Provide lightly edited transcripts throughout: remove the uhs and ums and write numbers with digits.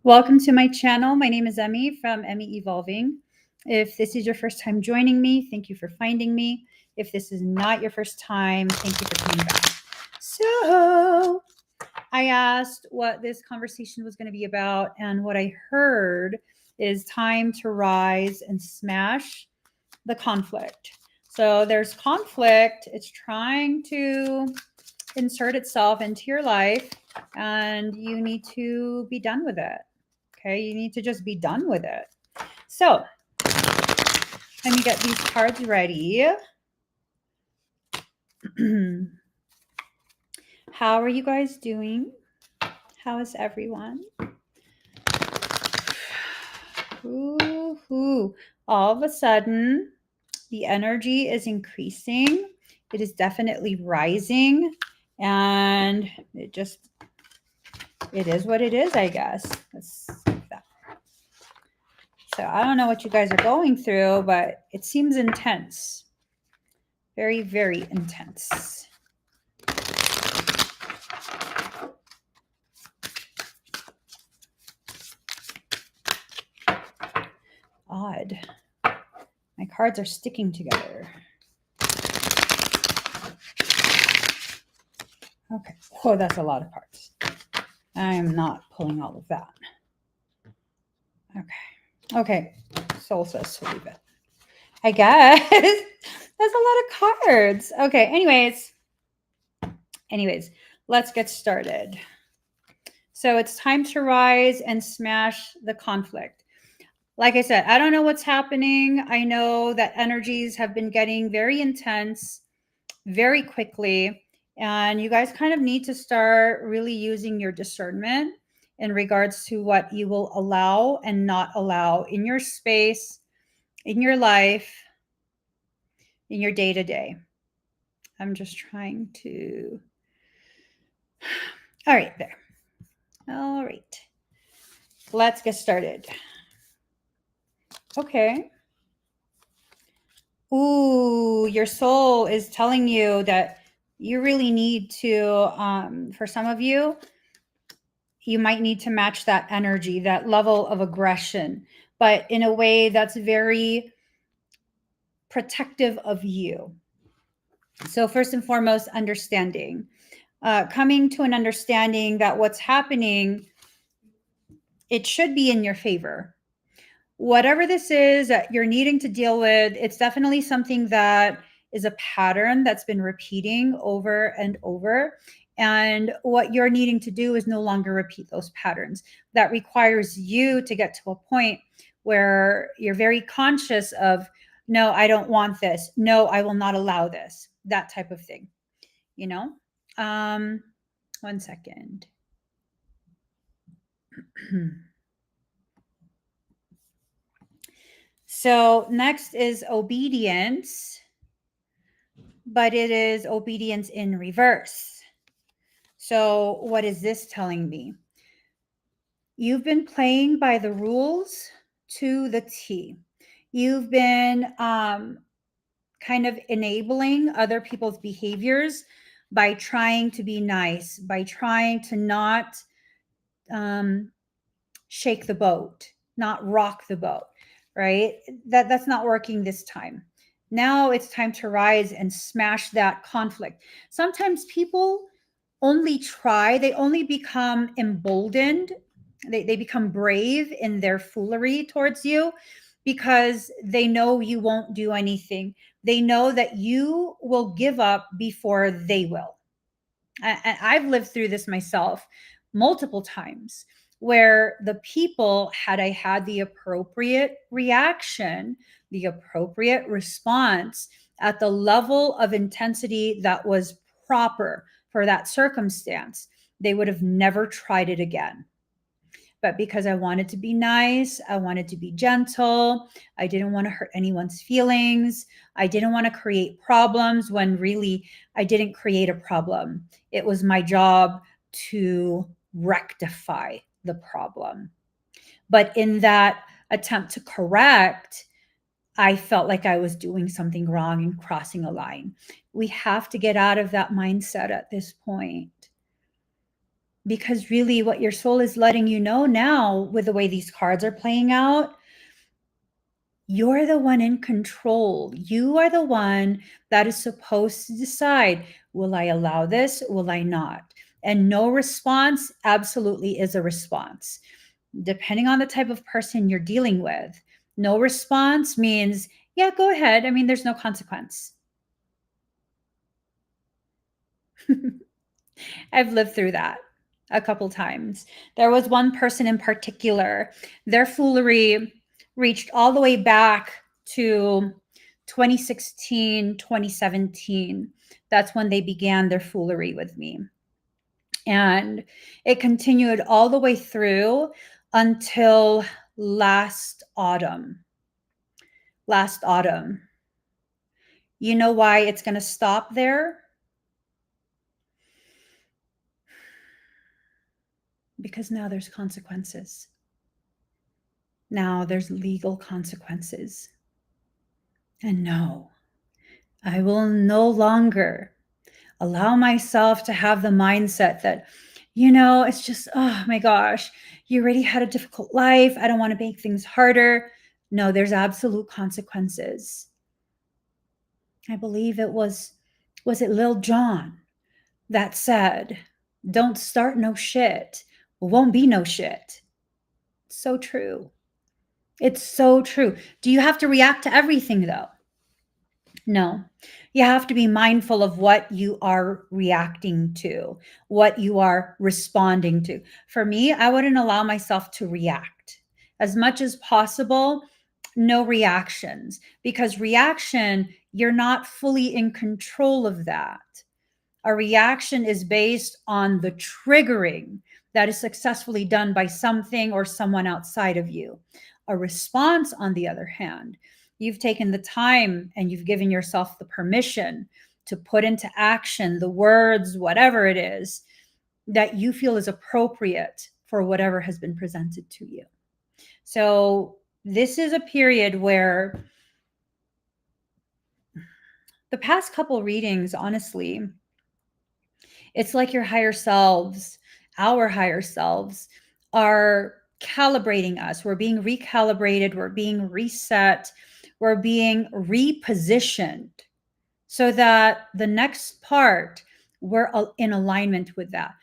Welcome to my channel. My name is Emmy from Emmy Evolving. If this is your first time joining me, thank you for finding me. If this is not your first time, thank you for coming back. So, I asked what this conversation was going to be about, and what I heard is time to rise and smash the conflict. So, there's conflict, it's trying to insert itself into your life, and you need to be done with it. Okay, you need to just be done with it. So let me get these cards ready. How are you guys doing? How is everyone? Ooh. All of a sudden, the energy is increasing. It is definitely rising, and it is what it is, I guess. Let's like that. So I don't know what you guys are going through, but it seems intense. Very, very intense. Odd. My cards are sticking together. Okay. Oh, that's a lot of cards. I am not pulling all of that. Okay. Soul says to leave it. I guess. That's a lot of cards. Okay. Anyways, let's get started. So it's time to rise and smash the conflict. Like I said, I don't know what's happening. I know that energies have been getting very intense very quickly. And you guys kind of need to start really using your discernment in regards to what you will allow and not allow in your space, in your life, in your day to day. I'm just trying to. All right, there. All right. Let's get started. Okay. Ooh, your soul is telling you that you really need to, for some of you, you might need to match that energy, that level of aggression, but in a way that's very protective of you. So, first and foremost, understanding. Coming to an understanding that what's happening, it should be in your favor. Whatever this is that you're needing to deal with, it's definitely something that is a pattern that's been repeating over and over. And what you're needing to do is no longer repeat those patterns. That requires you to get to a point where you're very conscious of, no, I don't want this. No, I will not allow this. That type of thing, you know? 1 second. So next is obedience, but it is obedience in reverse. So what is this telling me? You've been playing by the rules to the T. You've been kind of enabling other people's behaviors by trying to be nice, by trying to not shake the boat, not rock the boat, right? That's not working this time. Now it's time to rise and smash that conflict. Sometimes people only try, they only become emboldened, they become brave in their foolery towards you because they know you won't do anything. They know that you will give up before they will. And I've lived through this myself multiple times where the people, had I had the appropriate reaction, the appropriate response at the level of intensity that was proper for that circumstance, they would have never tried it again. But because I wanted to be nice, I wanted to be gentle, I didn't want to hurt anyone's feelings, I didn't want to create problems when really I didn't create a problem. It was my job to rectify the problem. But in that attempt to correct, I felt like I was doing something wrong and crossing a line. We have to get out of that mindset at this point. Because really what your soul is letting you know now, with the way these cards are playing out, you're the one in control. You are the one that is supposed to decide, will I allow this? Will I not? And no response absolutely is a response. Depending on the type of person you're dealing with, no response means, yeah, go ahead. I mean, there's no consequence. I've lived through that a couple times. There was one person in particular, their foolery reached all the way back to 2016, 2017. That's when they began their foolery with me. And it continued all the way through until last autumn. Last autumn. You know why it's going to stop there? Because now there's consequences. Now there's legal consequences. And no, I will no longer allow myself to have the mindset that, it's just, oh my gosh, you already had a difficult life. I don't want to make things harder. No, there's absolute consequences. I believe was it Lil Jon that said, don't start no shit. Won't be no shit. So true. It's so true. Do you have to react to everything though? No. You have to be mindful of what you are reacting to, what you are responding to. For me, I wouldn't allow myself to react. As much as possible, no reactions, because reaction, you're not fully in control of that. A reaction is based on the triggering that is successfully done by something or someone outside of you. A response, on the other hand, you've taken the time and you've given yourself the permission to put into action the words, whatever it is, that you feel is appropriate for whatever has been presented to you. So this is a period where the past couple readings, honestly, it's like your higher selves, our higher selves, are calibrating us. We're being recalibrated, we're being reset, we're being repositioned so that the next part, we're in alignment with that.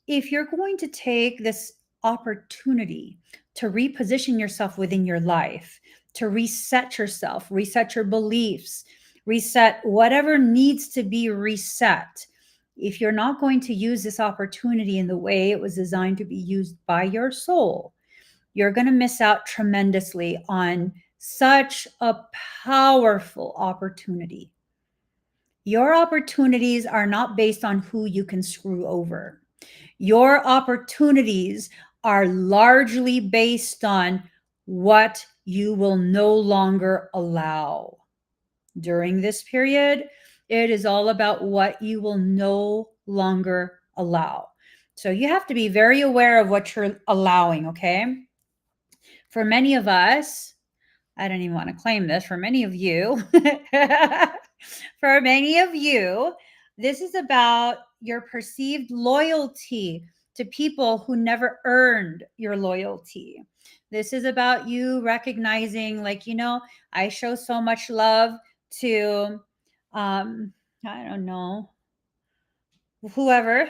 If you're going to take this opportunity to reposition yourself within your life, to reset yourself, reset your beliefs, reset whatever needs to be reset, if you're not going to use this opportunity in the way it was designed to be used by your soul, you're going to miss out tremendously on such a powerful opportunity. Your opportunities are not based on who you can screw over. Your opportunities are largely based on what you will no longer allow. During this period, it is all about what you will no longer allow. So you have to be very aware of what you're allowing, okay? For many of us, I don't even want to claim this, for many of you, for many of you, this is about your perceived loyalty to people who never earned your loyalty. This is about you recognizing, like, I show so much love to, I don't know, whoever.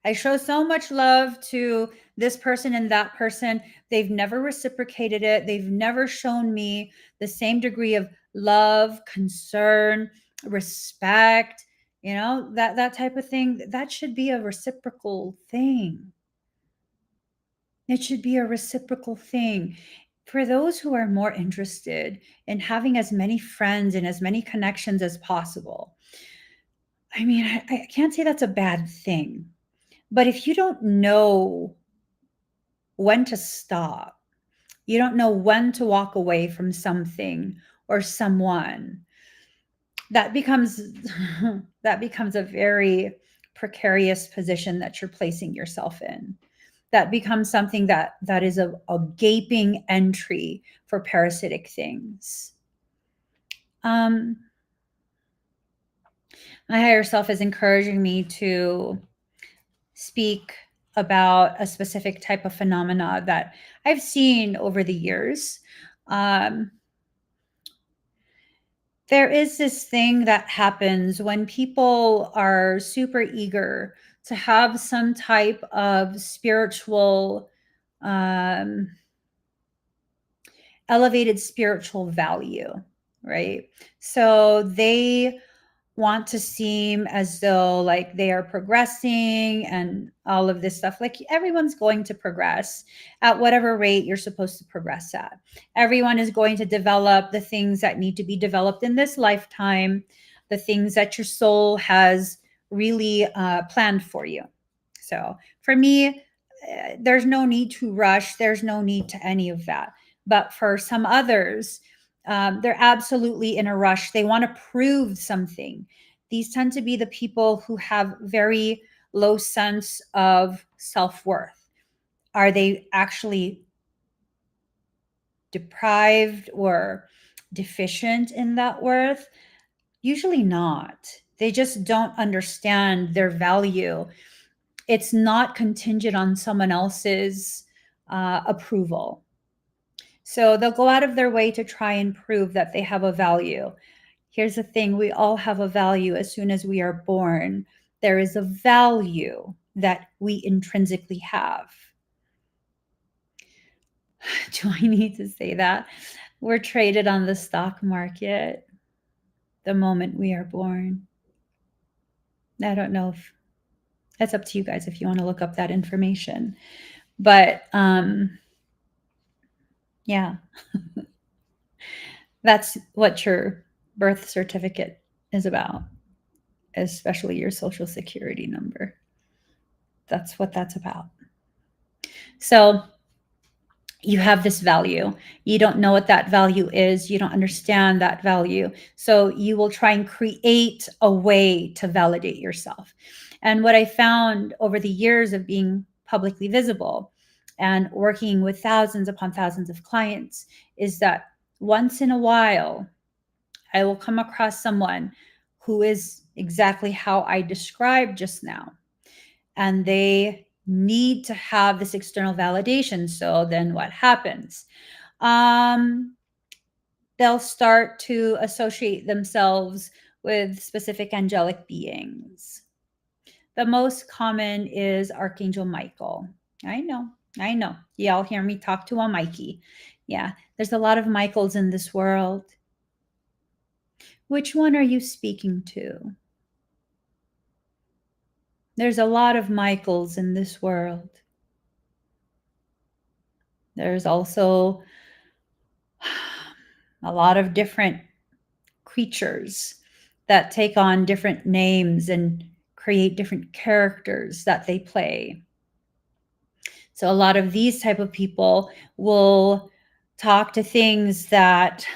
I show so much love to this person and that person. They've never reciprocated it. They've never shown me the same degree of love, concern, respect, that type of thing. That should be a reciprocal thing. It should be a reciprocal thing. For those who are more interested in having as many friends and as many connections as possible, I mean, I can't say that's a bad thing. But if you don't know when to stop, you don't know when to walk away from something or someone, that becomes that becomes a very precarious position that you're placing yourself in. That becomes something that is a gaping entry for parasitic things. My higher self is encouraging me to speak about a specific type of phenomena that I've seen over the years. Um, there is this thing that happens when people are super eager to have some type of spiritual, um, elevated spiritual value, right? So they want to seem as though like they are progressing and all of this stuff. Like everyone's going to progress at whatever rate you're supposed to progress at. Everyone is going to develop the things that need to be developed in this lifetime, the things that your soul has really planned for you. So for me, there's no need to rush. There's no need to any of that. But for some others, they're absolutely in a rush. They want to prove something. These tend to be the people who have very low sense of self-worth. Are they actually deprived or deficient in that worth? Usually not. They just don't understand their value. It's not contingent on someone else's approval. So they'll go out of their way to try and prove that they have a value. Here's the thing, we all have a value as soon as we are born. There is a value that we intrinsically have. Do I need to say that? We're traded on the stock market the moment we are born. I don't know if that's up to you guys if you want to look up that information. But yeah, that's what your birth certificate is about, especially your social security number. That's what that's about. So you have this value. You don't know what that value is. You don't understand that value. So you will try and create a way to validate yourself. And what I found over the years of being publicly visible and working with thousands upon thousands of clients is that once in a while, I will come across someone who is exactly how I described just now. And they need to have this external validation. So then what happens? They'll start to associate themselves with specific angelic beings. The most common is Archangel Michael. I know. Y'all hear me talk to a Mikey. Yeah, there's a lot of Michaels in this world. Which one are you speaking to? There's a lot of Michaels in this world. There's also a lot of different creatures that take on different names and create different characters that they play. So a lot of these type of people will talk to things that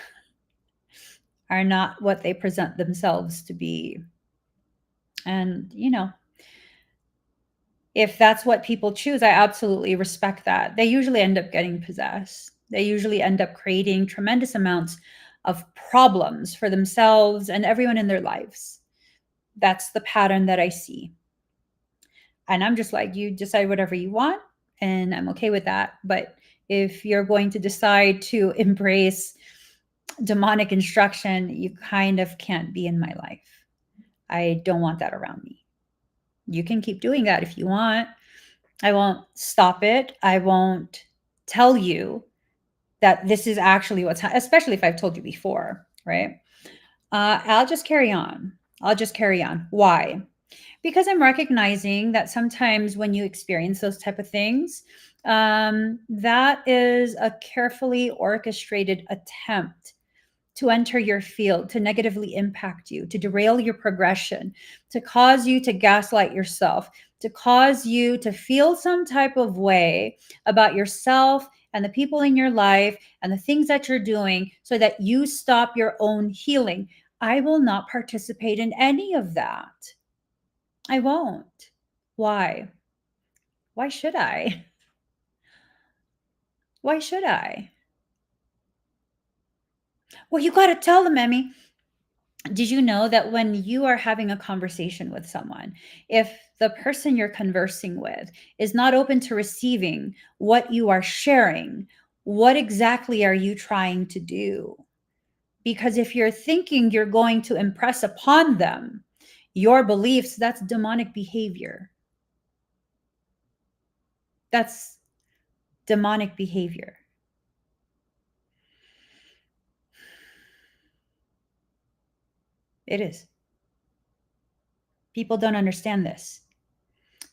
are not what they present themselves to be. And, if that's what people choose, I absolutely respect that. They usually end up getting possessed. They usually end up creating tremendous amounts of problems for themselves and everyone in their lives. That's the pattern that I see. And I'm just like, you decide whatever you want, and I'm okay with that. But if you're going to decide to embrace demonic instruction, you kind of can't be in my life. I don't want that around me. You can keep doing that if you want. I won't stop it. I won't tell you that this is actually what's happening, especially if I've told you before, right? I'll just carry on. Why? Because I'm recognizing that sometimes when you experience those type of things, that is a carefully orchestrated attempt to enter your field, to negatively impact you, to derail your progression, to cause you to gaslight yourself, to cause you to feel some type of way about yourself and the people in your life and the things that you're doing so that you stop your own healing. I will not participate in any of that. I won't. Why? Why should I? Why should I? Well, you got to tell them, Emmy. Did you know that when you are having a conversation with someone, if the person you're conversing with is not open to receiving what you are sharing, what exactly are you trying to do? Because if you're thinking you're going to impress upon them your beliefs, that's demonic behavior. That's demonic behavior. It is. People don't understand this.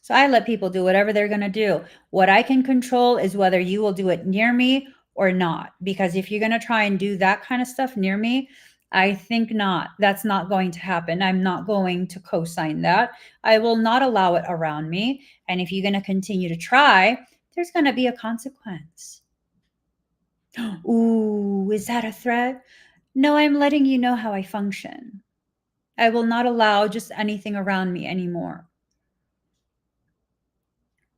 So I let people do whatever they're going to do. What I can control is whether you will do it near me or not. Because if you're going to try and do that kind of stuff near me, I think not. That's not going to happen. I'm not going to co-sign that. I will not allow it around me. And if you're going to continue to try, there's going to be a consequence. Ooh, is that a threat? No, I'm letting you know how I function. I will not allow just anything around me anymore.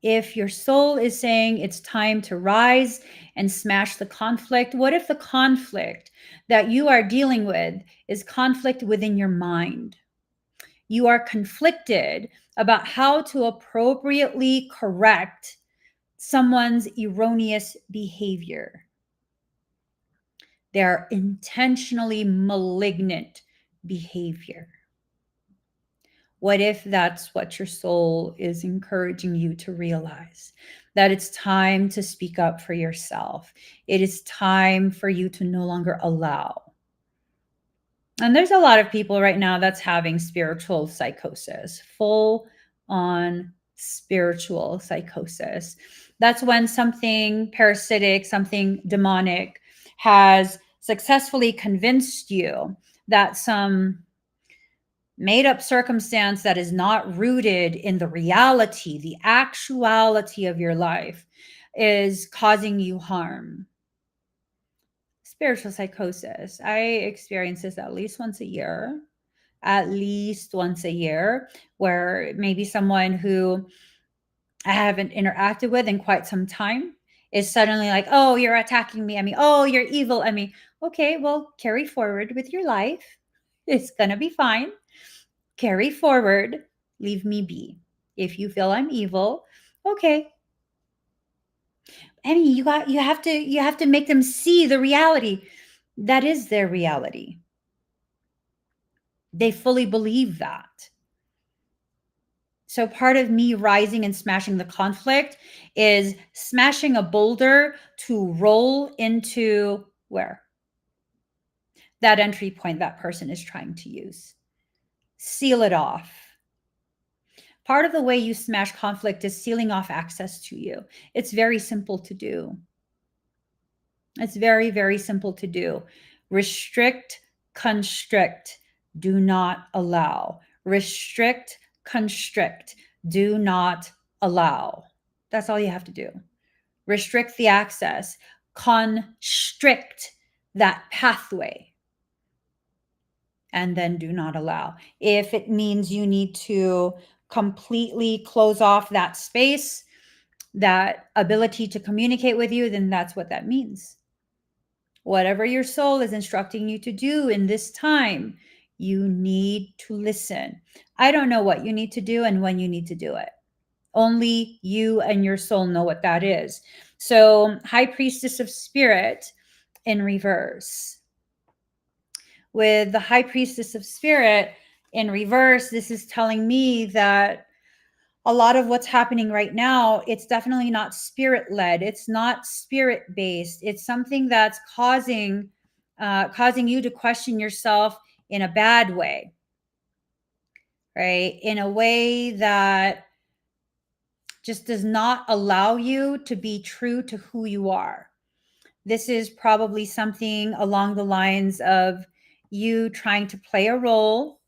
If your soul is saying it's time to rise and smash the conflict, what if the conflict that you are dealing with is conflict within your mind? You are conflicted about how to appropriately correct someone's erroneous behavior. Their intentionally malignant behavior. What if that's what your soul is encouraging you to realize? That it's time to speak up for yourself. It is time for you to no longer allow. And there's a lot of people right now that's having spiritual psychosis, full on spiritual psychosis. That's when something parasitic, something demonic has successfully convinced you that some made up circumstance that is not rooted in the reality, the actuality of your life is causing you harm. Spiritual psychosis. I experience this at least once a year, where maybe someone who I haven't interacted with in quite some time is suddenly like, oh, you're attacking me. I mean, oh, you're evil. I mean, okay, well, carry forward with your life. It's going to be fine. Carry forward, leave me be. If you feel I'm evil, okay. I mean, you have to make them see the reality. That is their reality. They fully believe that. So part of me rising and smashing the conflict is smashing a boulder to roll into where? That entry point that person is trying to use. Seal it off. Part of the way you smash conflict is sealing off access to you. It's very simple to do. It's very, very simple to do. Restrict, constrict, do not allow. Restrict, constrict, do not allow. That's all you have to do. Restrict the access, constrict that pathway, and then do not allow. If it means you need to completely close off that space, that ability to communicate with you, then that's what that means. Whatever your soul is instructing you to do in this time, you need to listen. I don't know what you need to do and when you need to do it. Only you and your soul know what that is. So, High Priestess of Spirit in reverse. With the High Priestess of Spirit in reverse, this is telling me that a lot of what's happening right now, it's definitely not spirit led. It's not spirit based. It's something that's causing you to question yourself in a bad way, right? In a way that just does not allow you to be true to who you are. This is probably something along the lines of you trying to play a role,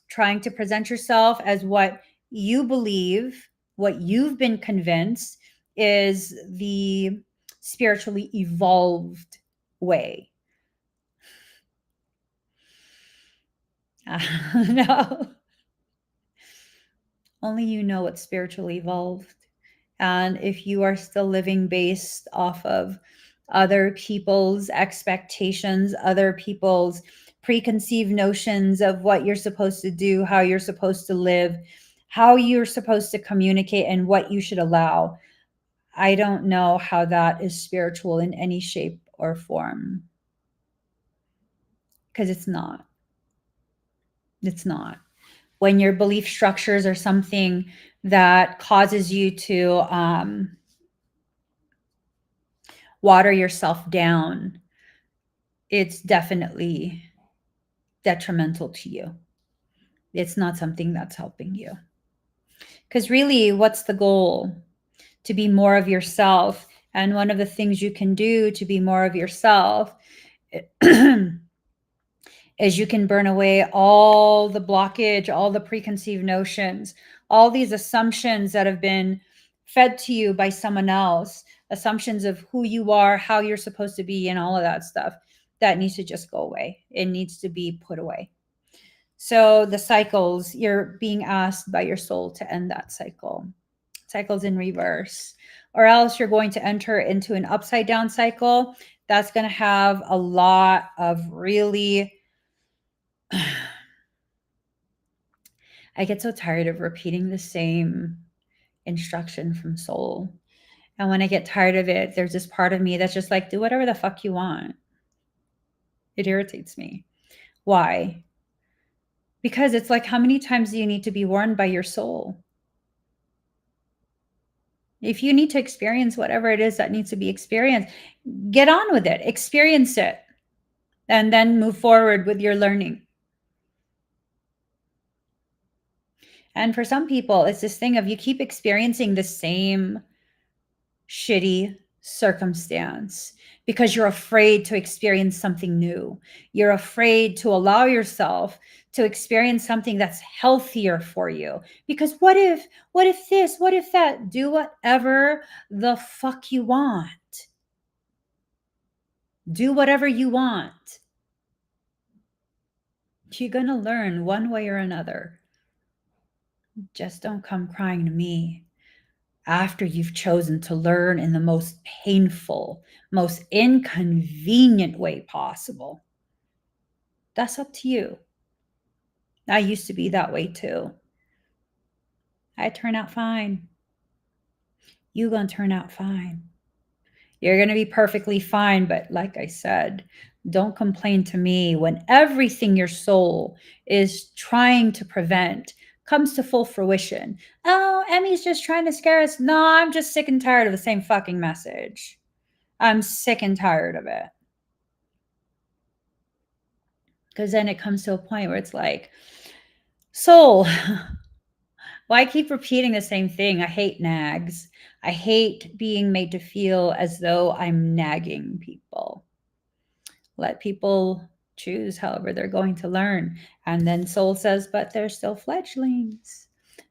trying to present yourself as what you believe, what you've been convinced is the spiritually evolved way. No, only you know what's spiritually evolved. And if you are still living based off of other people's expectations, other people's preconceived notions of what you're supposed to do, how you're supposed to live, how you're supposed to communicate, and what you should allow. I don't know how that is spiritual in any shape or form, because it's not. It's not. When your belief structures are something that causes you to water yourself down, it's definitely detrimental to you. It's not something that's helping you. Because really, what's the goal? To be more of yourself. And one of the things you can do to be more of yourself is you can burn away all the blockage, all the preconceived notions, all these assumptions that have been fed to you by someone else, assumptions of who you are, how you're supposed to be, and all of that stuff. That needs to just go away. It needs to be put away. So the cycles, you're being asked by your soul to end that cycle. Cycles in reverse, or else you're going to enter into an upside down cycle that's going to have a lot of really I get so tired of repeating the same instruction from soul. And when I get tired of it, there's this part of me that's just like, do whatever the fuck you want. It irritates me. Why? Because it's like, how many times do you need to be warned by your soul? If you need to experience whatever it is that needs to be experienced, get on with it, experience it, and then move forward with your learning. And for some people, it's this thing of you keep experiencing the same shitty circumstance because you're afraid to experience something new. You're afraid to allow yourself to experience something that's healthier for you. Because what if this, what if that? Do whatever the fuck you want. Do whatever you want. You're going to learn one way or another. Just don't come crying to me after you've chosen to learn in the most painful, most inconvenient way possible. That's up to you. I used to be that way too. I turn out fine. You're going to turn out fine. You're going to be perfectly fine. But like I said, don't complain to me when everything your soul is trying to prevent comes to full fruition. Oh, Emmy's just trying to scare us. No, I'm just sick and tired of the same fucking message. I'm sick and tired of it. Because then it comes to a point where it's like, soul, why keep repeating the same thing? I hate nags. I hate being made to feel as though I'm nagging people. Let people choose however they're going to learn. And then soul says, but they're still fledglings.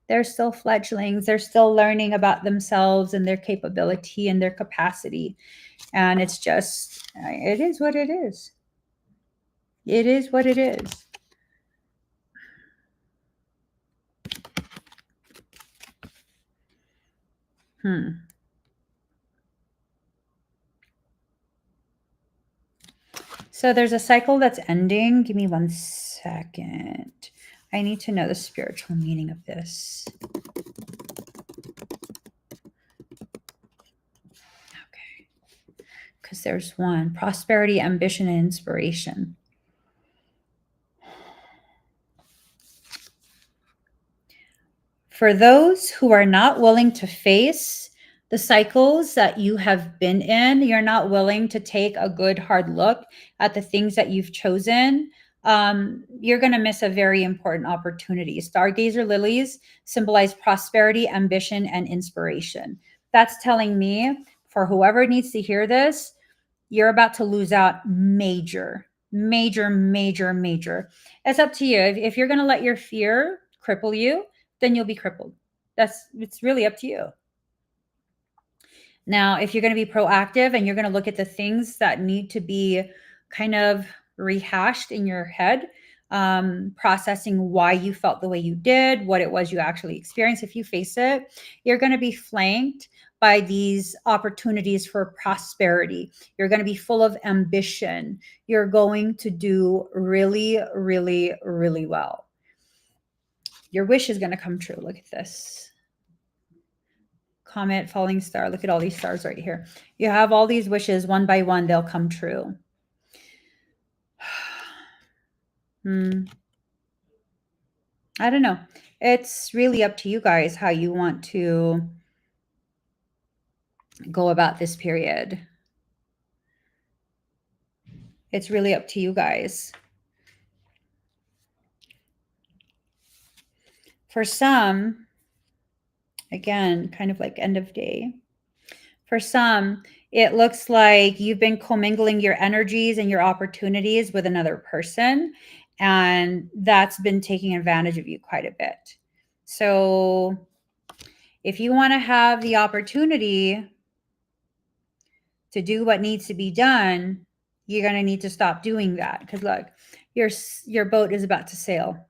They're still fledglings. They're still learning about themselves and their capability and their capacity. And it's just, it is what it is. It is what it is. So there's a cycle that's ending. Give me 1 second. I need to know the spiritual meaning of this. Okay. Because there's one: prosperity, ambition, and inspiration. For those who are not willing to face the cycles that you have been in, you're not willing to take a good hard look at the things that you've chosen, you're going to miss a very important opportunity. Stargazer lilies symbolize prosperity, ambition, and inspiration. That's telling me, for whoever needs to hear this, you're about to lose out major, major, major, major. It's up to you. If you're going to let your fear cripple you, then you'll be crippled. It's really up to you. Now, if you're going to be proactive and you're going to look at the things that need to be kind of rehashed in your head, processing why you felt the way you did, what it was you actually experienced, if you face it, you're going to be flanked by these opportunities for prosperity. You're going to be full of ambition. You're going to do really, really, really well. Your wish is going to come true. Look at this. Comet, falling star. Look at all these stars right here. You have all these wishes one by one, they'll come true. I don't know. It's really up to you guys how you want to go about this period. It's really up to you guys. For some, again, kind of like end of day. For some, it looks like you've been commingling your energies and your opportunities with another person, and that's been taking advantage of you quite a bit. So if you want to have the opportunity to do what needs to be done, you're going to need to stop doing that, because look, your boat is about to sail.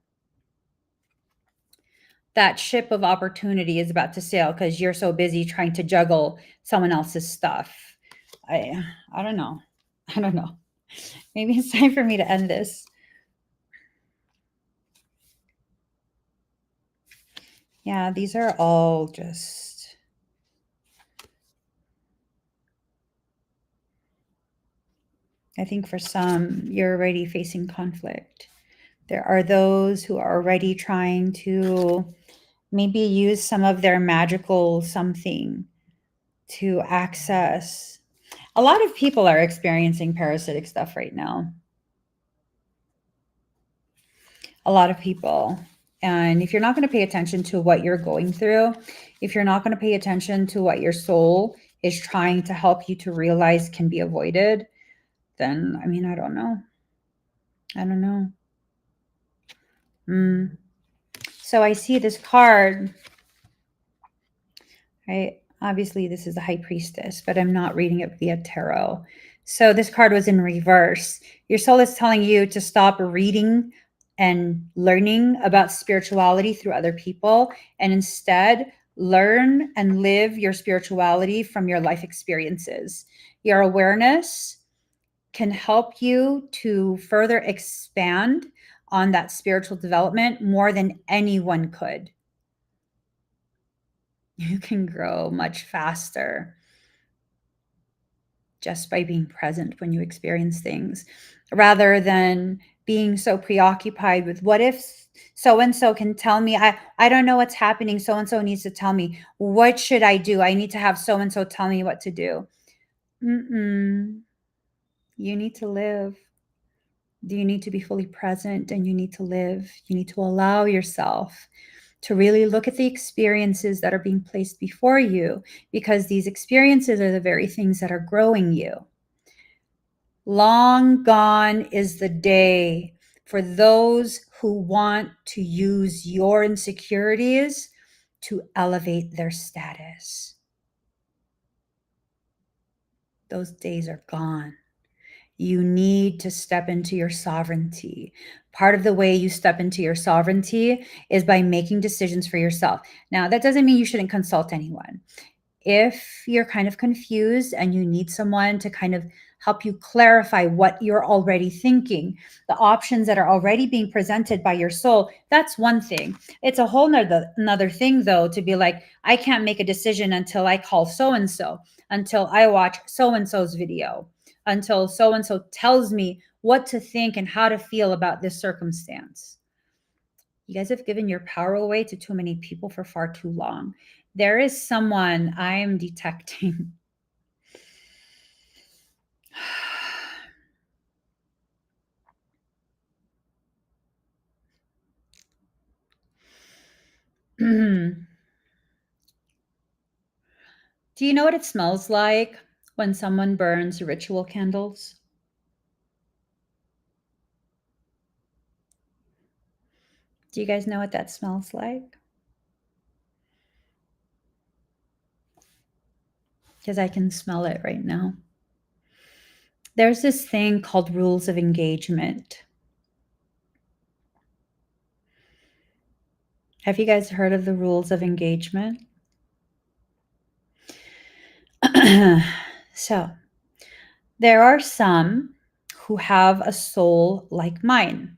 That ship of opportunity is about to sail because you're so busy trying to juggle someone else's stuff. I don't know. I don't know. Maybe it's time for me to end this. Yeah, these are all just, I think for some, you're already facing conflict. There are those who are already trying to maybe use some of their magical something to access. A lot of people are experiencing parasitic stuff right now. A lot of people. And if you're not going to pay attention to what you're going through, if you're not going to pay attention to what your soul is trying to help you to realize can be avoided, then, I mean, I don't know. I don't know. So I see this card, right? Obviously, this is the High Priestess, but I'm not reading it via tarot. So this card was in reverse. Your soul is telling you to stop reading and learning about spirituality through other people, and instead learn and live your spirituality from your life experiences. Your awareness can help you to further expand on that spiritual development more than anyone could. You can grow much faster just by being present when you experience things, rather than being so preoccupied with what if so and so can tell me. I don't know what's happening. So and so needs to tell me. What should I do? I need to have so and so tell me what to do. You need to live. You need to be fully present, and you need to live. You need to allow yourself to really look at the experiences that are being placed before you, because these experiences are the very things that are growing you. Long gone is the day for those who want to use your insecurities to elevate their status. Those days are gone. You need to step into your sovereignty. Part of the way you step into your sovereignty is by making decisions for yourself. Now, that doesn't mean you shouldn't consult anyone. If you're kind of confused and you need someone to kind of help you clarify what you're already thinking, the options that are already being presented by your soul, that's one thing. It's a whole another thing, though, to be like, I can't make a decision until I call so-and-so, until I watch so-and-so's video, until so-and-so tells me what to think and how to feel about this circumstance. You guys have given your power away to too many people for far too long. There is someone I am detecting. Do you know what it smells like when someone burns ritual candles? Do you guys know what that smells like? Because I can smell it right now. There's this thing called rules of engagement. Have you guys heard of the rules of engagement? So, there are some who have a soul like mine.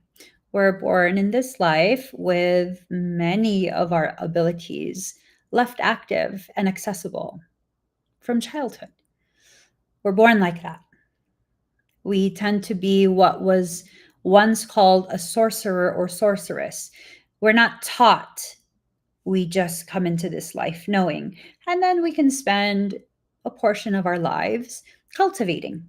We're born in this life with many of our abilities left active and accessible from childhood. We're born like that. We tend to be what was once called a sorcerer or sorceress. We're not taught, we just come into this life knowing. And then we can spend a portion of our lives cultivating,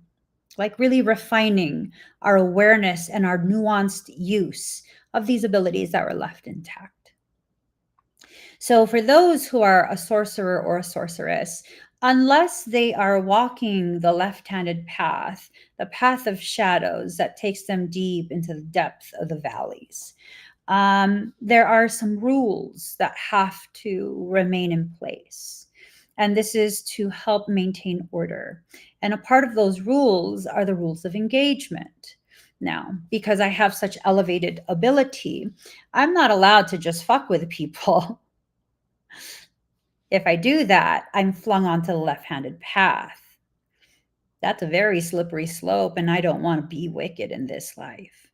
like really refining our awareness and our nuanced use of these abilities that were left intact. So, for those who are a sorcerer or a sorceress, unless they are walking the left handed path, the path of shadows that takes them deep into the depth of the valleys, there are some rules that have to remain in place. And this is to help maintain order. And a part of those rules are the rules of engagement. Now, because I have such elevated ability, I'm not allowed to just fuck with people. If I do that, I'm flung onto the left handed path. That's a very slippery slope, and I don't want to be wicked in this life.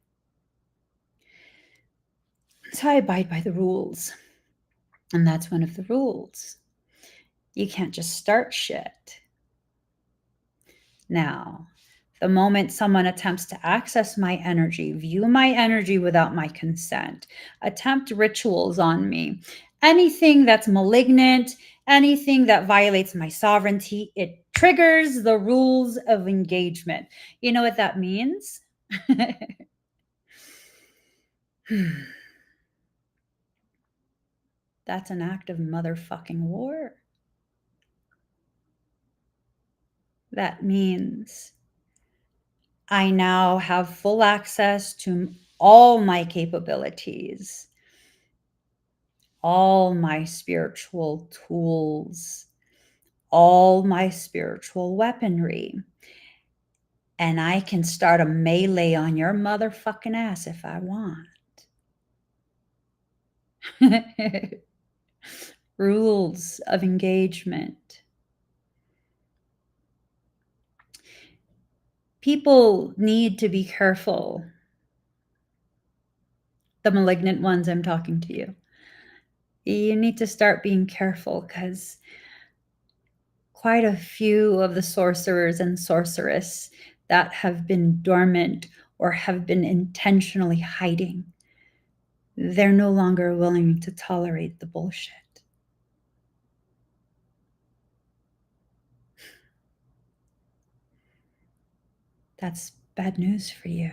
So I abide by the rules. And that's one of the rules. You can't just start shit. Now, the moment someone attempts to access my energy, view my energy without my consent, attempt rituals on me, anything that's malignant, anything that violates my sovereignty, it triggers the rules of engagement. You know what that means? That's an act of motherfucking war. That means I now have full access to all my capabilities, all my spiritual tools, all my spiritual weaponry. And I can start a melee on your motherfucking ass if I want. Rules of engagement. People need to be careful. The malignant ones, I'm talking to you. You need to start being careful because quite a few of the sorcerers and sorceress that have been dormant or have been intentionally hiding, they're no longer willing to tolerate the bullshit. That's bad news for you.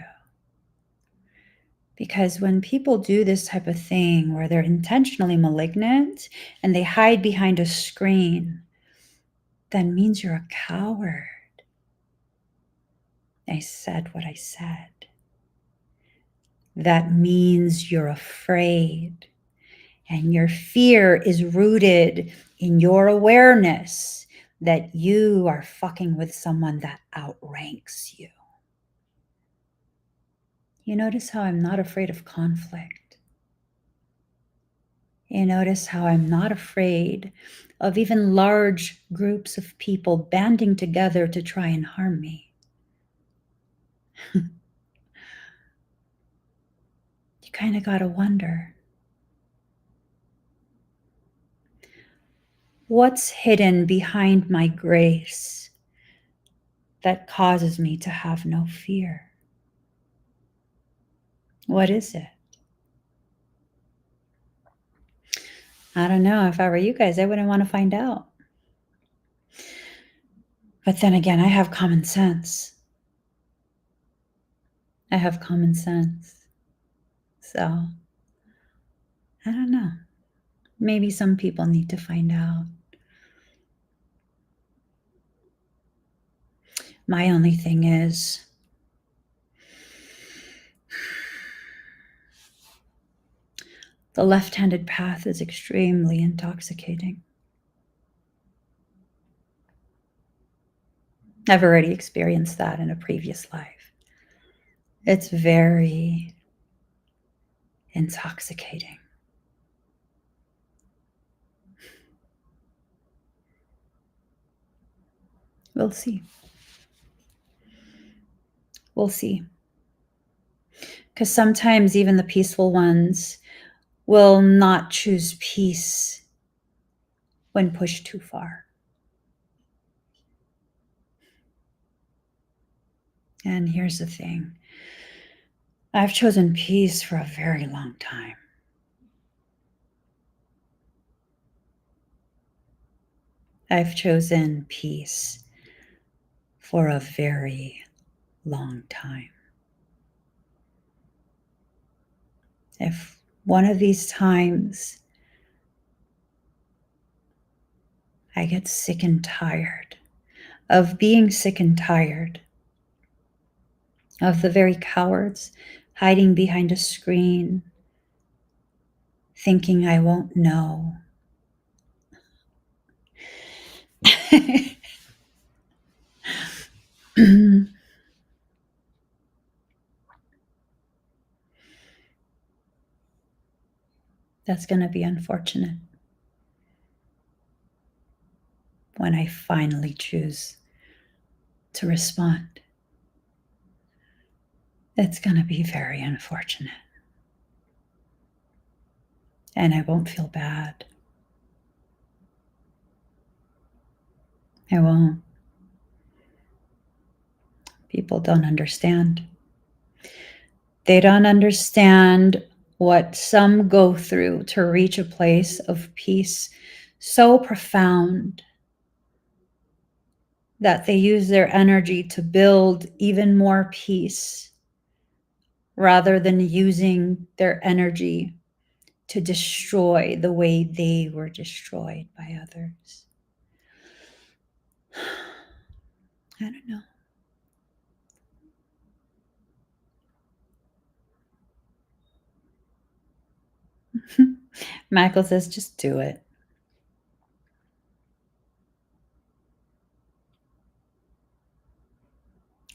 Because when people do this type of thing where they're intentionally malignant and they hide behind a screen, that means you're a coward. I said what I said. That means you're afraid. And your fear is rooted in your awareness that you are fucking with someone that outranks you. You notice how I'm not afraid of conflict. You notice how I'm not afraid of even large groups of people banding together to try and harm me. You kind of got to wonder, what's hidden behind my grace that causes me to have no fear? What is it? I don't know. If I were you guys, I wouldn't want to find out. But then again, I have common sense. I have common sense. So, I don't know. Maybe some people need to find out. My only thing is, the left-handed path is extremely intoxicating. I've already experienced that in a previous life. It's very intoxicating. We'll see. We'll see. Because sometimes even the peaceful ones will not choose peace when pushed too far. And here's the thing. I've chosen peace for a very long time. I've chosen peace for a very long time. If one of these times I get sick and tired of being sick and tired of the very cowards hiding behind a screen, thinking I won't know. That's going to be unfortunate when I finally choose to respond. It's going to be very unfortunate. And I won't feel bad. I won't. People don't understand. They don't understand what some go through to reach a place of peace so profound that they use their energy to build even more peace rather than using their energy to destroy the way they were destroyed by others. I don't know. Michael says, just do it.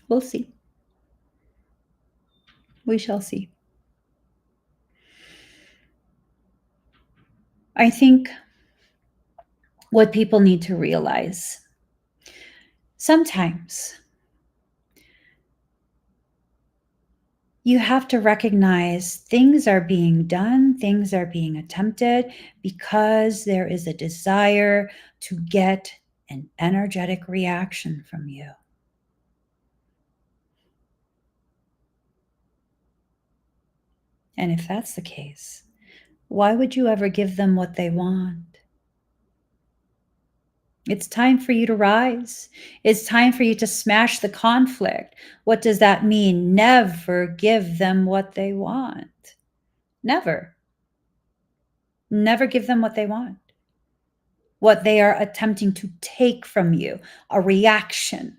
We'll see. We shall see. I think what people need to realize, sometimes you have to recognize things are being done, things are being attempted because there is a desire to get an energetic reaction from you. And if that's the case, why would you ever give them what they want? It's time for you to rise. It's time for you to smash the conflict. What does that mean? Never give them what they want. Never. Never give them what they want. What they are attempting to take from you, a reaction,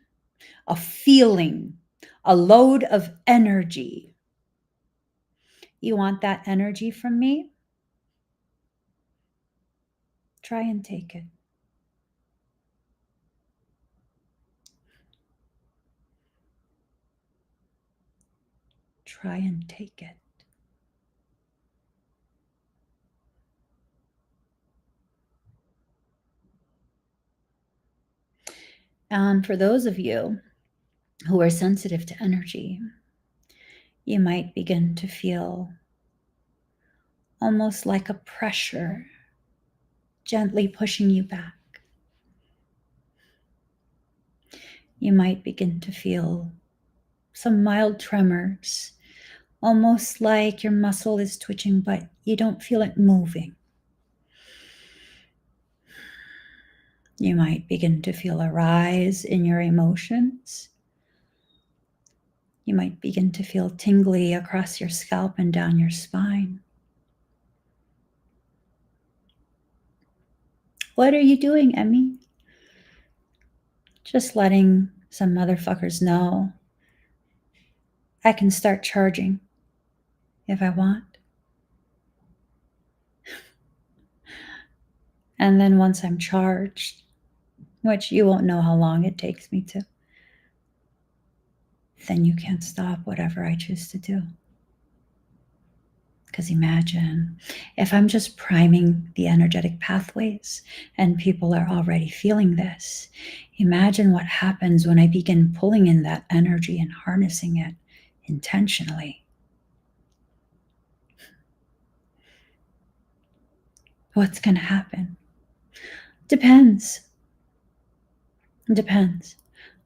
a feeling, a load of energy. You want that energy from me? Try and take it. Try and take it. And for those of you who are sensitive to energy, you might begin to feel almost like a pressure gently pushing you back. You might begin to feel some mild tremors, almost like your muscle is twitching, but you don't feel it moving. You might begin to feel a rise in your emotions. You might begin to feel tingly across your scalp and down your spine. What are you doing, Emmy? Just letting some motherfuckers know I can start charging if I want. And then once I'm charged, which you won't know how long it takes me to, then you can't stop whatever I choose to do. Because imagine if I'm just priming the energetic pathways and people are already feeling this, imagine what happens when I begin pulling in that energy and harnessing it intentionally. What's going to happen? Depends. Depends.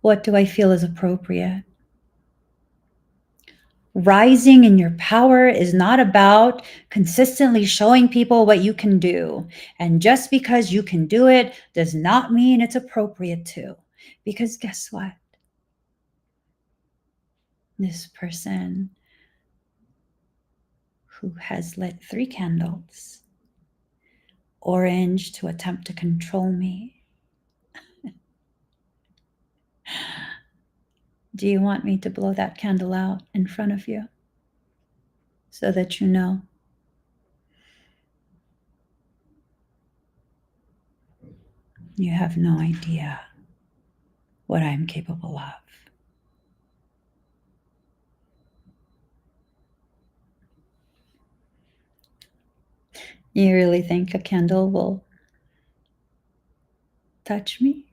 What do I feel is appropriate? Rising in your power is not about consistently showing people what you can do. And just because you can do it does not mean it's appropriate to. Because guess what? This person who has lit 3 candles, orange to attempt to control me. Do you want me to blow that candle out in front of you so that you know? You have no idea what I'm capable of. You really think a candle will touch me?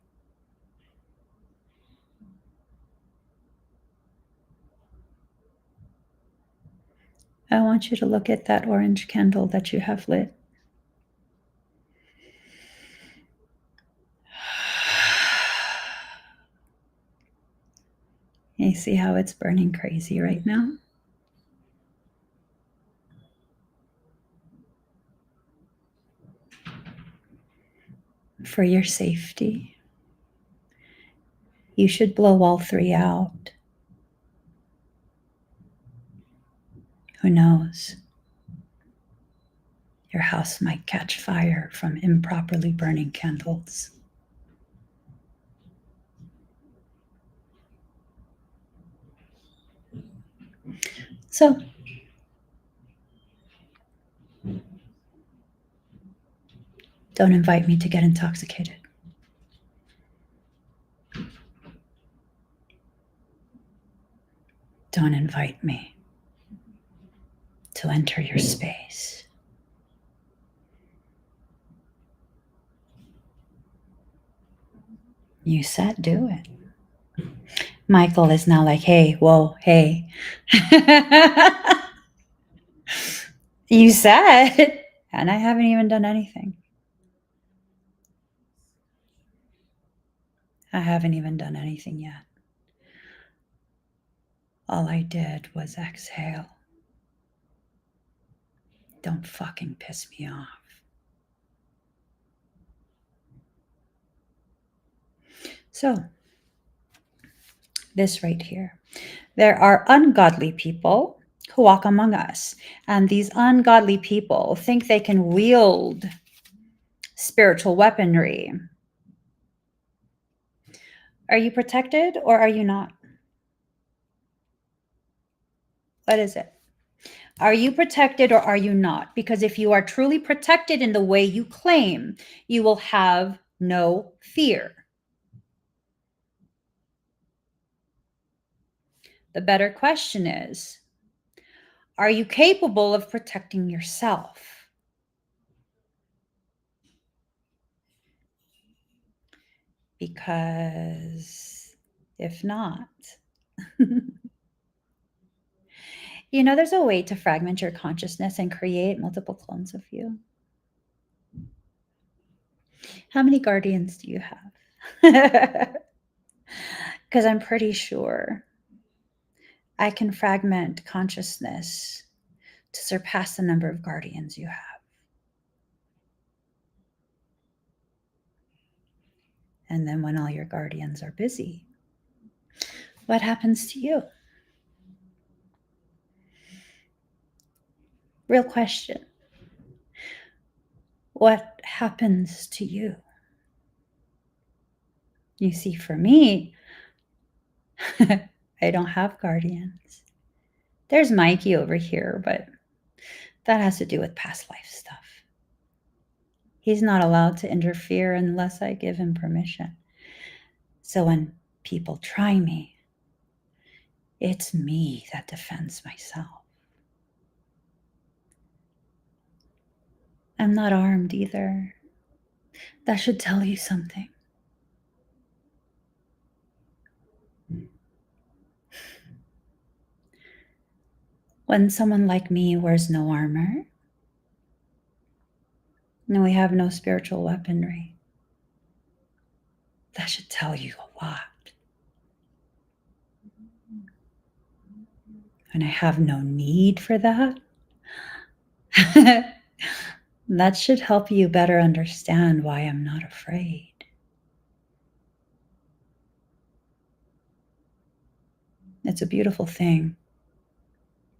I want you to look at that orange candle that you have lit. You see how it's burning crazy right now? For your safety, you should blow all 3 out. Who knows? Your house might catch fire from improperly burning candles. So, don't invite me to get intoxicated. Don't invite me to enter your space. You said do it. Michael is now like, hey, whoa, hey. You said, and I haven't even done anything. I haven't even done anything yet. All I did was exhale. Don't fucking piss me off. So, this right here. There are ungodly people who walk among us, and these ungodly people think they can wield spiritual weaponry. Are you protected or are you not? What is it? Are you protected or are you not? Because if you are truly protected in the way you claim, you will have no fear. The better question is, are you capable of protecting yourself? Because if not, you know, there's a way to fragment your consciousness and create multiple clones of you. How many guardians do you have? Because I'm pretty sure I can fragment consciousness to surpass the number of guardians you have. And then when all your guardians are busy, what happens to you? Real question. What happens to you? You see, for me, I don't have guardians. There's Mikey over here, but that has to do with past life stuff. He's not allowed to interfere unless I give him permission. So when people try me, it's me that defends myself. I'm not armed either. That should tell you something. When someone like me wears no armor, and we have no spiritual weaponry, that should tell you a lot. And I have no need for that. That should help you better understand why I'm not afraid. It's a beautiful thing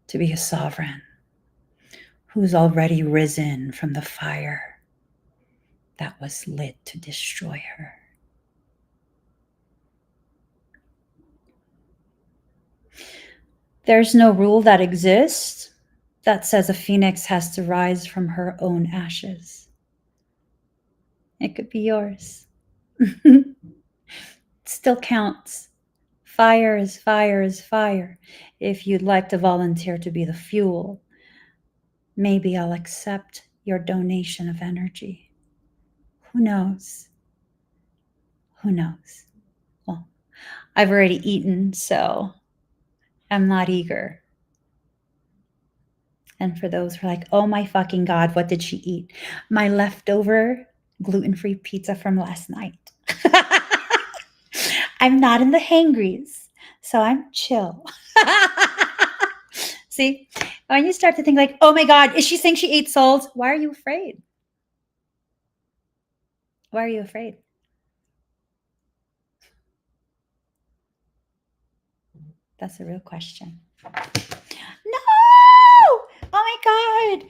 to be a sovereign who's already risen from the fire that was lit to destroy her. There's no rule that exists that says a phoenix has to rise from her own ashes. It could be yours. It still counts. Fire is fire is fire. If you'd like to volunteer to be the fuel, maybe I'll accept your donation of energy. Who knows? Who knows? Well, I've already eaten, so I'm not eager. And for those who are like, oh my fucking God, what did she eat? My leftover gluten-free pizza from last night. I'm not in the hangries, so I'm chill. See, when you start to think like, oh my God, is she saying she ate souls? Why are you afraid? Why are you afraid? That's a real question. No! Oh my God.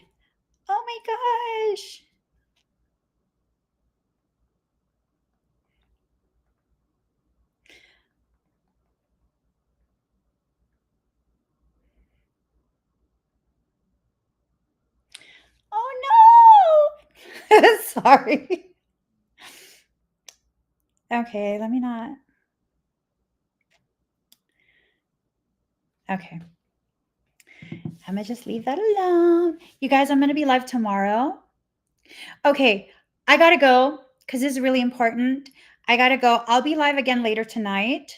Oh my gosh. Oh no. Sorry. Okay, let me not. Okay. I'm going to just leave that alone. You guys, I'm going to be live tomorrow. Okay, I got to go because this is really important. I got to go. I'll be live again later tonight.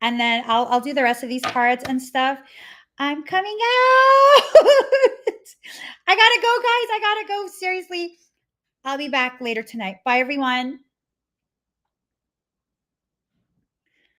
And then I'll do the rest of these cards and stuff. I'm coming out. I got to go, guys. I got to go. Seriously. I'll be back later tonight. Bye, everyone.